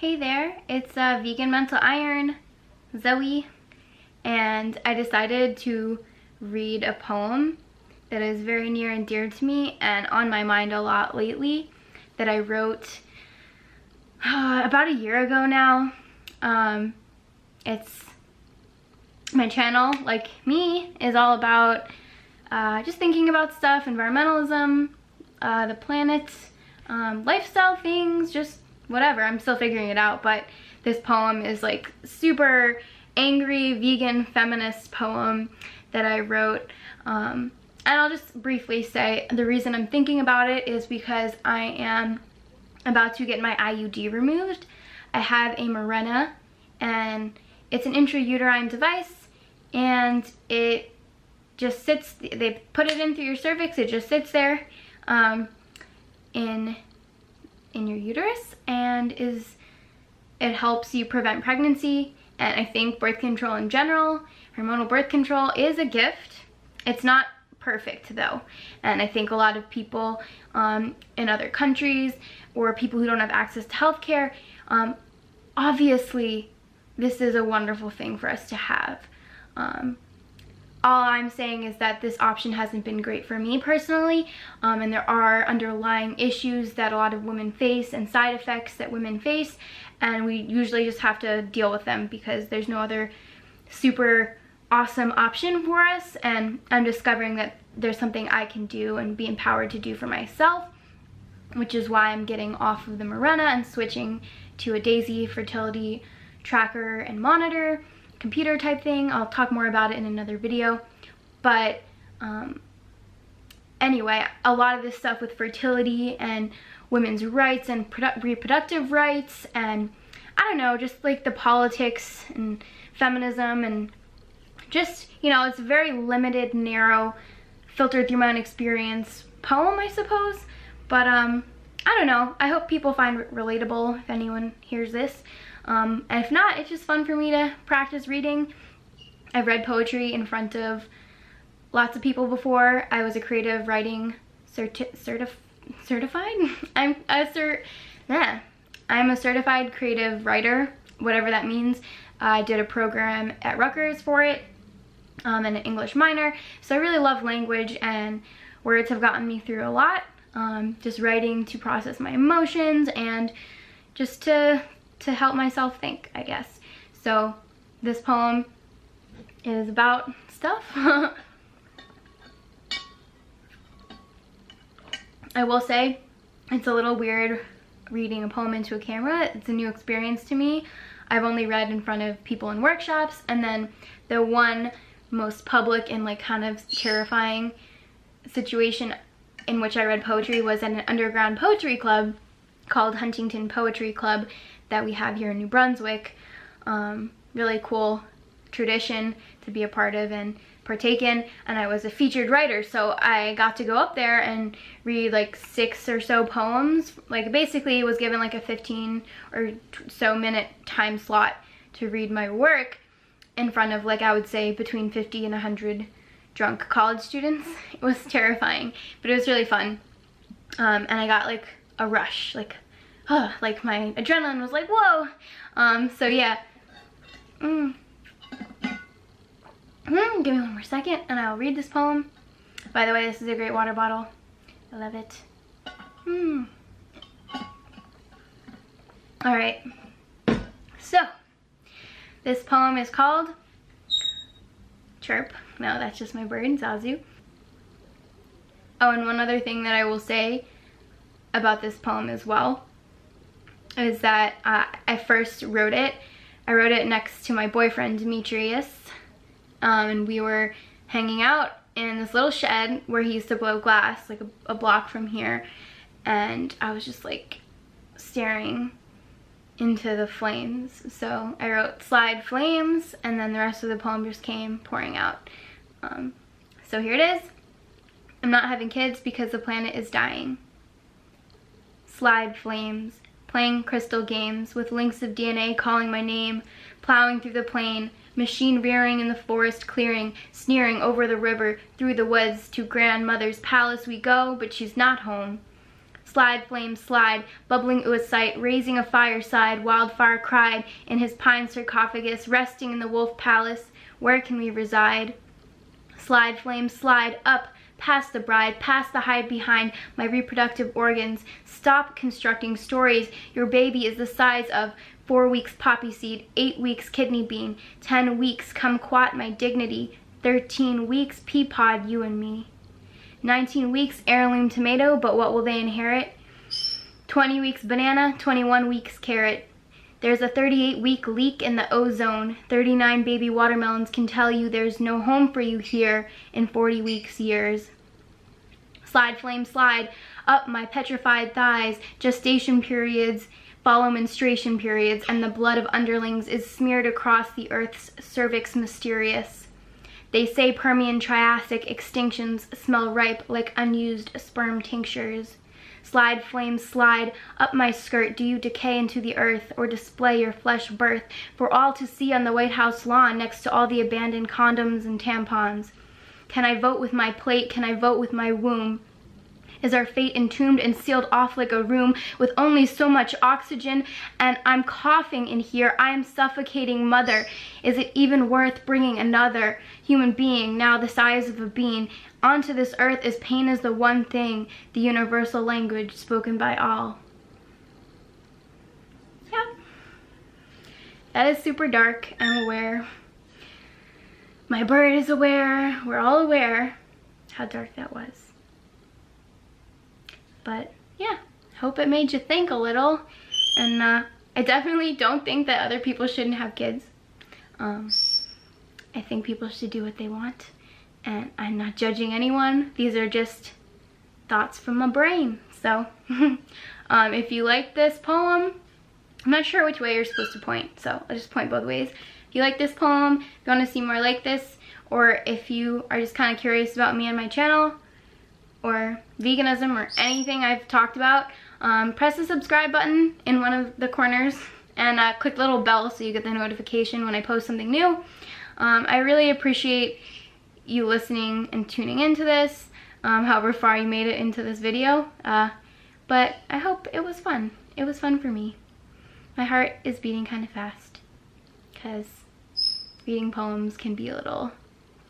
Hey there, it's Vegan Mental Iron, Zoe, and I decided to read a poem that is very near and dear to me and on my mind a lot lately that I wrote about a year ago now. It's my channel, like me, is all about just thinking about stuff, environmentalism, the planet, lifestyle things, just whatever. I'm still figuring it out, but this poem is like super angry vegan feminist poem that I wrote. And I'll just briefly say the reason I'm thinking about it is because I am about to get my IUD removed. I have a Mirena, and it's an intrauterine device, and it just sits, they put it in through your cervix, it just sits there in your uterus, and it helps you prevent pregnancy. And I think birth control in general, hormonal birth control, is a gift. It's not perfect though, and I think a lot of people in other countries or people who don't have access to healthcare, obviously this is a wonderful thing for us to have. All I'm saying is that this option hasn't been great for me personally, and there are underlying issues that a lot of women face and side effects that women face, and we usually just have to deal with them because there's no other super awesome option for us. And I'm discovering that there's something I can do and be empowered to do for myself, which is why I'm getting off of the Mirena and switching to a Daisy fertility tracker and monitor computer type thing. I'll talk more about it in another video, but anyway, a lot of this stuff with fertility and women's rights and reproductive rights, and I don't know, just like the politics and feminism, and just, you know, it's a very limited, narrow, filtered through my own experience poem, I suppose. But I don't know, I hope people find it relatable if anyone hears this. And if not, it's just fun for me to practice reading. I've read poetry in front of lots of people before. I was a creative writing certified? I'm a certified creative writer, whatever that means. I did a program at Rutgers for it, and an English minor. So I really love language, and words have gotten me through a lot. Just writing to process my emotions and just to help myself think, I guess. So this poem is about stuff. I will say it's a little weird reading a poem into a camera. It's a new experience to me. I've only read in front of people in workshops, and then the one most public and like kind of terrifying situation in which I read poetry was at an underground poetry club called Huntington Poetry Club that we have here in New Brunswick. Really cool tradition to be a part of and partake in, and I was a featured writer, so I got to go up there and read like 6 or so poems. Like basically was given like a 15 or so minute time slot to read my work in front of, like, I would say between 50 and 100 drunk college students. It was terrifying, but it was really fun. And I got like a rush, like my adrenaline was like, whoa. So yeah. Give me one more second and I'll read this poem. By the way, this is a great water bottle. I love it. Alright. So, this poem is called Chirp. No, that's just my bird, Zazu. Oh, and one other thing that I will say about this poem as well is that I first wrote it. I wrote it next to my boyfriend, Demetrius. And we were hanging out in this little shed where he used to blow glass, like a block from here. And I was just like staring into the flames. So I wrote slide flames, and then the rest of the poem just came pouring out. So here it is. I'm not having kids because the planet is dying. Slide flames, playing crystal games with links of DNA calling my name, plowing through the plain, machine rearing in the forest clearing, sneering over the river, through the woods, to grandmother's palace we go, but she's not home. Slide, flame, slide, bubbling oocyte, raising a fireside, wildfire cried in his pine sarcophagus, resting in the wolf palace. Where can we reside? Slide, flame, slide, up, past the bride, past the hide behind my reproductive organs. Stop constructing stories. Your baby is the size of 4 weeks poppy seed, 8 weeks kidney bean, 10 weeks kumquat my dignity, 13 weeks pea pod you and me. 19 weeks heirloom tomato, but what will they inherit? 20 weeks banana, 21 weeks carrot. There's a 38-week leak in the ozone. 39 baby watermelons can tell you there's no home for you here in 40 weeks years. Slide, flame, slide, up my petrified thighs. Gestation periods follow menstruation periods, and the blood of underlings is smeared across the earth's cervix mysterious. They say Permian Triassic extinctions smell ripe like unused sperm tinctures. Slide, flame, slide, up my skirt. Do you decay into the earth or display your flesh birth for all to see on the White House lawn next to all the abandoned condoms and tampons? Can I vote with my plate? Can I vote with my womb? Is our fate entombed and sealed off like a room with only so much oxygen? And I'm coughing in here. I am suffocating, mother. Is it even worth bringing another human being, now the size of a bean, onto this earth as pain is the one thing, the universal language spoken by all? Yeah. That is super dark. I'm aware. My bird is aware. We're all aware how dark that was. But yeah, hope it made you think a little. And I definitely don't think that other people shouldn't have kids. I think people should do what they want. And I'm not judging anyone. These are just thoughts from my brain. So if you like this poem, I'm not sure which way you're supposed to point, so I'll just point both ways. If you like this poem, if you want to see more like this, or if you are just kind of curious about me and my channel, or veganism, or anything I've talked about, press the subscribe button in one of the corners and click the little bell so you get the notification when I post something new. I really appreciate you listening and tuning into this, however far you made it into this video, but I hope it was fun. It was fun for me. My heart is beating kind of fast because reading poems can be a little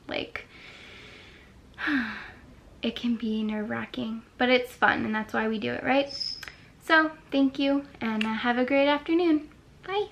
like it can be nerve-wracking, but it's fun, and that's why we do it, right? So, thank you, and have a great afternoon. Bye.